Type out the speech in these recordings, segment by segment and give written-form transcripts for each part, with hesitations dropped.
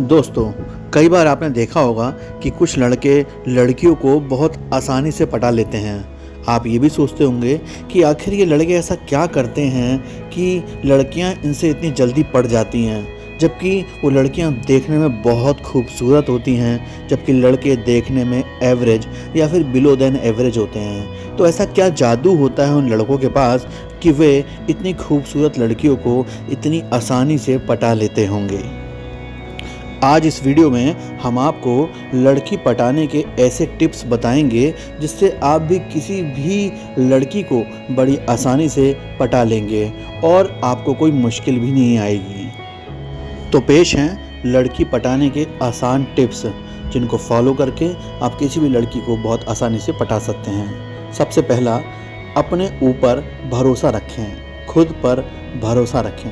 दोस्तों, कई बार आपने देखा होगा कि कुछ लड़के लड़कियों को बहुत आसानी से पटा लेते हैं। आप ये भी सोचते होंगे कि आखिर ये लड़के ऐसा क्या करते हैं कि लड़कियां इनसे इतनी जल्दी पट जाती हैं, जबकि वो लड़कियां देखने में बहुत खूबसूरत होती हैं, जबकि लड़के देखने में एवरेज या फिर बिलो देन एवरेज होते हैं। तो ऐसा क्या जादू होता है उन लड़कों के पास कि वे इतनी खूबसूरत लड़कियों को इतनी आसानी से पटा लेते होंगे? आज इस वीडियो में हम आपको लड़की पटाने के ऐसे टिप्स बताएंगे जिससे आप भी किसी भी लड़की को बड़ी आसानी से पटा लेंगे और आपको कोई मुश्किल भी नहीं आएगी। तो पेश हैं लड़की पटाने के आसान टिप्स, जिनको फॉलो करके आप किसी भी लड़की को बहुत आसानी से पटा सकते हैं। सबसे पहला, अपने ऊपर भरोसा रखें, खुद पर भरोसा रखें।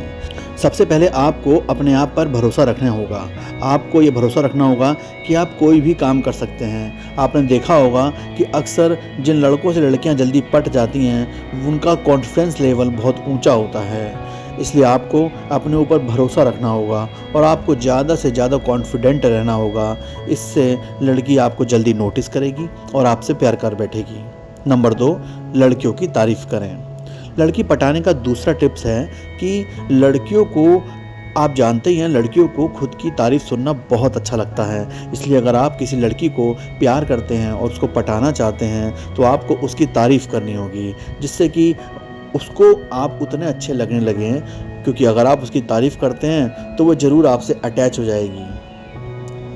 सबसे पहले आपको अपने आप पर भरोसा रखना होगा। आपको ये भरोसा रखना होगा कि आप कोई भी काम कर सकते हैं। आपने देखा होगा कि अक्सर जिन लड़कों से लड़कियां जल्दी पट जाती हैं, उनका कॉन्फिडेंस लेवल बहुत ऊंचा होता है। इसलिए आपको अपने ऊपर भरोसा रखना होगा और आपको ज़्यादा से ज़्यादा कॉन्फिडेंट रहना होगा। इससे लड़की आपको जल्दी नोटिस करेगी और आपसे प्यार कर बैठेगी। नंबर 2, लड़कियों की तारीफ़ करें। लड़की पटाने का दूसरा टिप्स है कि लड़कियों को, आप जानते ही हैं, लड़कियों को खुद की तारीफ़ सुनना बहुत अच्छा लगता है। इसलिए अगर आप किसी लड़की को प्यार करते हैं और उसको पटाना चाहते हैं तो आपको उसकी तारीफ़ करनी होगी, जिससे कि उसको आप उतने अच्छे लगने लगें, क्योंकि अगर आप उसकी तारीफ़ करते हैं तो वो ज़रूर आपसे अटैच हो जाएगी।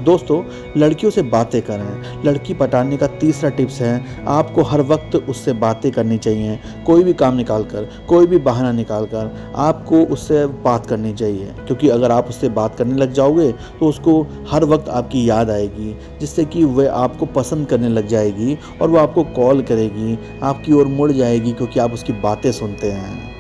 दोस्तों, लड़कियों से बातें करें। लड़की पटाने का तीसरा टिप्स है, आपको हर वक्त उससे बातें करनी चाहिए। कोई भी काम निकाल कर, कोई भी बहाना निकाल कर आपको उससे बात करनी चाहिए, क्योंकि अगर आप उससे बात करने लग जाओगे तो उसको हर वक्त आपकी याद आएगी, जिससे कि वह आपको पसंद करने लग जाएगी और वो आपको कॉल करेगी, आपकी ओर मुड़ जाएगी, क्योंकि आप उसकी बातें सुनते हैं।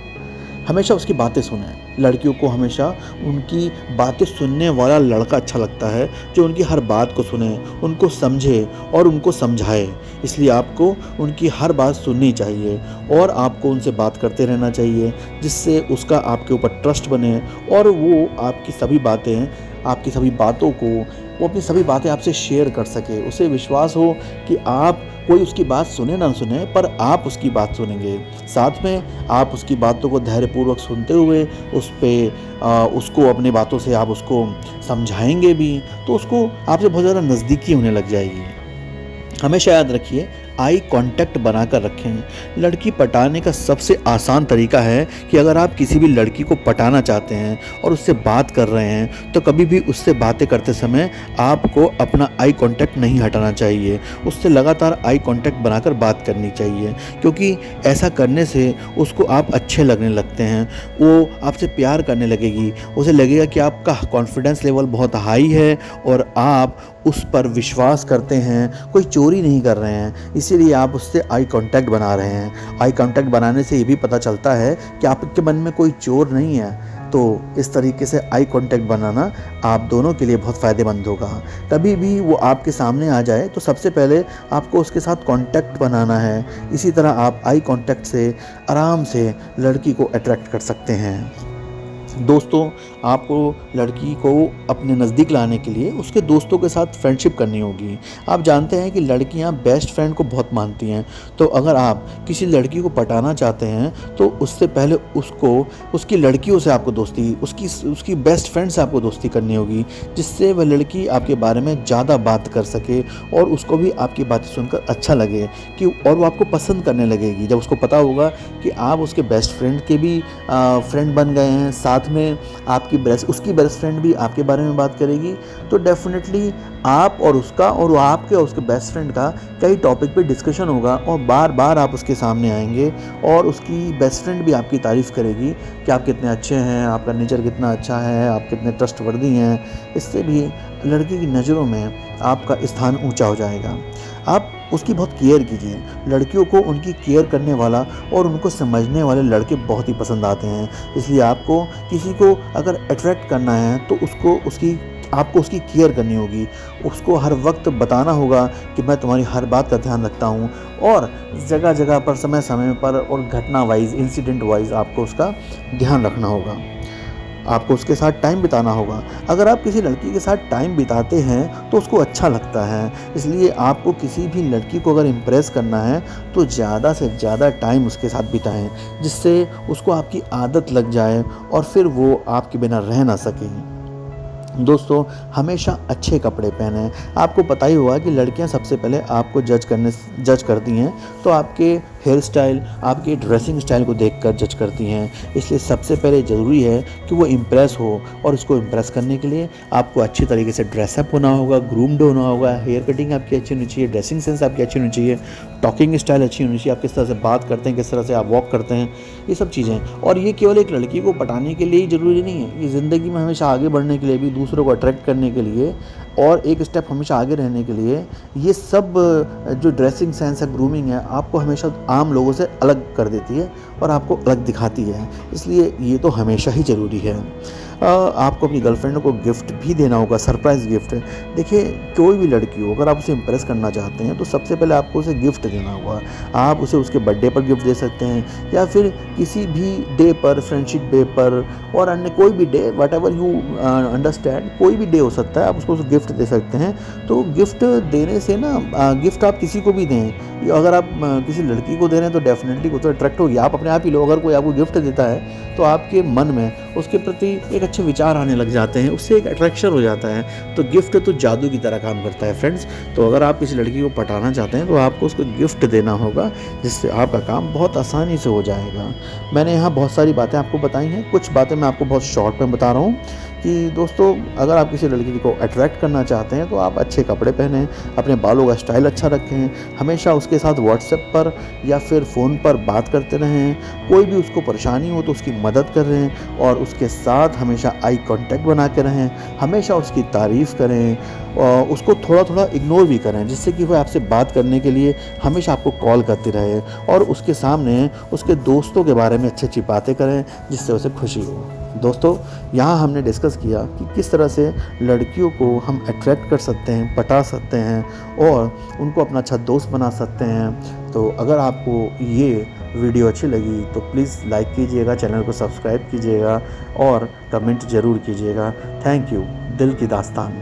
हमेशा उसकी बातें सुनें। लड़कियों को हमेशा उनकी बातें सुनने वाला लड़का अच्छा लगता है, जो उनकी हर बात को सुने, उनको समझे और उनको समझाए। इसलिए आपको उनकी हर बात सुननी चाहिए और आपको उनसे बात करते रहना चाहिए, जिससे उसका आपके ऊपर ट्रस्ट बने और वो आपकी सभी बातों को, वो अपनी सभी बातें आपसे शेयर कर सके। उसे विश्वास हो कि आप, कोई उसकी बात सुने ना सुने, पर आप उसकी बात सुनेंगे। साथ में आप उसकी बातों को धैर्यपूर्वक सुनते हुए उसको अपनी बातों से आप उसको समझाएंगे भी, तो उसको आपसे बहुत ज़्यादा नज़दीकी होने लग जाएगी। हमेशा याद रखिए, आई कांटेक्ट बनाकर रखें। लड़की पटाने का सबसे आसान तरीका है कि अगर आप किसी भी लड़की को पटाना चाहते हैं और उससे बात कर रहे हैं, तो कभी भी उससे बातें करते समय आपको अपना आई कांटेक्ट नहीं हटाना चाहिए। उससे लगातार आई कांटेक्ट बनाकर बात करनी चाहिए, क्योंकि ऐसा करने से उसको आप अच्छे लगने लगते हैं, वो आपसे प्यार करने लगेगी। उसे लगेगा कि आपका कॉन्फिडेंस लेवल बहुत हाई है और आप उस पर विश्वास करते हैं, कोई चोरी नहीं कर रहे हैं, इसीलिए आप उससे आई कांटेक्ट बना रहे हैं। आई कांटेक्ट बनाने से ये भी पता चलता है कि आपके मन में कोई चोर नहीं है। तो इस तरीके से आई कांटेक्ट बनाना आप दोनों के लिए बहुत फ़ायदेमंद होगा। कभी भी वो आपके सामने आ जाए तो सबसे पहले आपको उसके साथ कांटेक्ट बनाना है। इसी तरह आप आई कांटेक्ट से आराम से लड़की को अट्रैक्ट कर सकते हैं। दोस्तों, आपको लड़की को अपने नज़दीक लाने के लिए उसके दोस्तों के साथ फ्रेंडशिप करनी होगी। आप जानते हैं कि लड़कियां बेस्ट फ्रेंड को बहुत मानती हैं, तो अगर आप किसी लड़की को पटाना चाहते हैं तो उससे पहले उसको, उसकी लड़कियों से आपको दोस्ती, उसकी बेस्ट फ्रेंड से आपको दोस्ती करनी होगी, जिससे वह लड़की आपके बारे में ज़्यादा बात कर सके और उसको भी आपकी बातें सुनकर अच्छा लगे कि, और वो आपको पसंद करने लगेगी। जब उसको पता होगा कि आप उसके बेस्ट फ्रेंड के भी फ्रेंड बन गए हैं, साथ में उसकी बेस्ट फ्रेंड भी आपके बारे में बात करेगी, तो डेफिनेटली आप और उसका और वो आपके और उसके बेस्ट फ्रेंड का कई टॉपिक पे डिस्कशन होगा और बार बार आप उसके सामने आएंगे और उसकी बेस्ट फ्रेंड भी आपकी तारीफ़ करेगी कि आप कितने अच्छे हैं, आपका नेचर कितना अच्छा है, आप कितने ट्रस्टवर्दी हैं। इससे भी लड़की की नज़रों में आपका स्थान ऊंचा हो जाएगा। आप उसकी बहुत केयर कीजिए। लड़कियों को उनकी केयर करने वाला और उनको समझने वाले लड़के बहुत ही पसंद आते हैं। इसलिए आपको किसी को अगर अट्रैक्ट करना है तो आपको उसकी केयर करनी होगी। उसको हर वक्त बताना होगा कि मैं तुम्हारी हर बात का ध्यान रखता हूँ, और जगह जगह पर, समय समय पर और घटना वाइज, इंसिडेंट वाइज आपको उसका ध्यान रखना होगा। आपको उसके साथ टाइम बिताना होगा। अगर आप किसी लड़की के साथ टाइम बिताते हैं तो उसको अच्छा लगता है, इसलिए आपको किसी भी लड़की को अगर इम्प्रेस करना है तो ज़्यादा से ज़्यादा टाइम उसके साथ बिताएं, जिससे उसको आपकी आदत लग जाए और फिर वो आपके बिना रह ना सके। दोस्तों, हमेशा अच्छे कपड़े पहनें। आपको पता ही होगा कि लड़कियां सबसे पहले आपको जज करती हैं, तो आपके हेयर स्टाइल, आपके ड्रेसिंग स्टाइल को देखकर जज करती हैं। इसलिए सबसे पहले ज़रूरी है कि वो इम्प्रेस हो, और उसको इम्प्रेस करने के लिए आपको अच्छी तरीके से ड्रेसअप होना होगा, ग्रूम्ड होना होगा, हेयर कटिंग आपकी अच्छी होनी चाहिए, ड्रेसिंग सेंस आपकी अच्छी होनी चाहिए, टॉकिंग स्टाइल अच्छी होनी चाहिए, आप किस तरह से बात करते हैं, किस तरह से आप वॉक करते हैं, ये सब चीज़ें। और ये केवल एक लड़की को पटाने के लिए ही ज़रूरी नहीं है, ये ज़िंदगी में हमेशा आगे बढ़ने के लिए भी, दूसरों को अट्रैक्ट करने के लिए और एक स्टेप हमेशा आगे रहने के लिए, ये सब जो ड्रेसिंग सेंस है, ग्रूमिंग है, आपको हमेशा आम लोगों से अलग कर देती है और आपको अलग दिखाती है। इसलिए ये तो हमेशा ही ज़रूरी है। आपको अपनी गर्लफ्रेंड को गिफ्ट भी देना होगा, सरप्राइज़ गिफ्ट। देखिए, कोई भी लड़की हो, अगर आप उसे इम्प्रेस करना चाहते हैं तो सबसे पहले आपको उसे गिफ्ट देना होगा। आप उसे उसके बर्थडे पर गिफ्ट दे सकते हैं, या फिर किसी भी डे पर, फ्रेंडशिप डे पर, और अन्य कोई भी day, what ever you understand, कोई भी डे हो सकता है, आप उसको गिफ्ट दे सकते हैं। तो गिफ्ट देने से ना, गिफ्ट आप किसी को भी दें, अगर आप किसी लड़की को दे रहे हैं तो डेफिनेटली वो तो अट्रैक्ट होगी। आप अपने आप ही लो, अगर कोई आपको गिफ्ट देता है तो आपके मन में उसके प्रति एक अच्छे विचार आने लग जाते हैं, उससे एक अट्रैक्शन हो जाता है। तो गिफ्ट तो जादू की तरह काम करता है फ्रेंड्स। तो अगर आप किसी लड़की को पटाना चाहते हैं तो आपको उसको गिफ्ट देना होगा, जिससे आपका काम बहुत आसानी से हो जाएगा। मैंने यहाँ बहुत सारी बातें आपको बताई हैं, कुछ बातें मैं आपको बहुत शॉर्ट में बता रहा हूँ कि दोस्तों, अगर आप किसी लड़की को अट्रैक्ट करना चाहते हैं तो आप अच्छे कपड़े पहनें, अपने बालों का स्टाइल अच्छा रखें, हमेशा उसके साथ व्हाट्सएप पर या फिर फ़ोन पर बात करते रहें, कोई भी उसको परेशानी हो तो उसकी मदद करें, और उसके साथ हमेशा आई कांटेक्ट बना के रहें, हमेशा उसकी तारीफ़ करें, और उसको थोड़ा थोड़ा इग्नोर भी करें, जिससे कि वह आपसे बात करने के लिए हमेशा आपको कॉल करती रहे, और उसके सामने उसके दोस्तों के बारे में अच्छी अच्छी बातें करें, जिससे उसे खुशी हो। दोस्तों, यहाँ हमने डिस्कस किया कि किस तरह से लड़कियों को हम अट्रैक्ट कर सकते हैं, पटा सकते हैं और उनको अपना अच्छा दोस्त बना सकते हैं। तो अगर आपको ये वीडियो अच्छी लगी तो प्लीज़ लाइक कीजिएगा, चैनल को सब्सक्राइब कीजिएगा और कमेंट ज़रूर कीजिएगा। Thank you. दिल की दास्तान।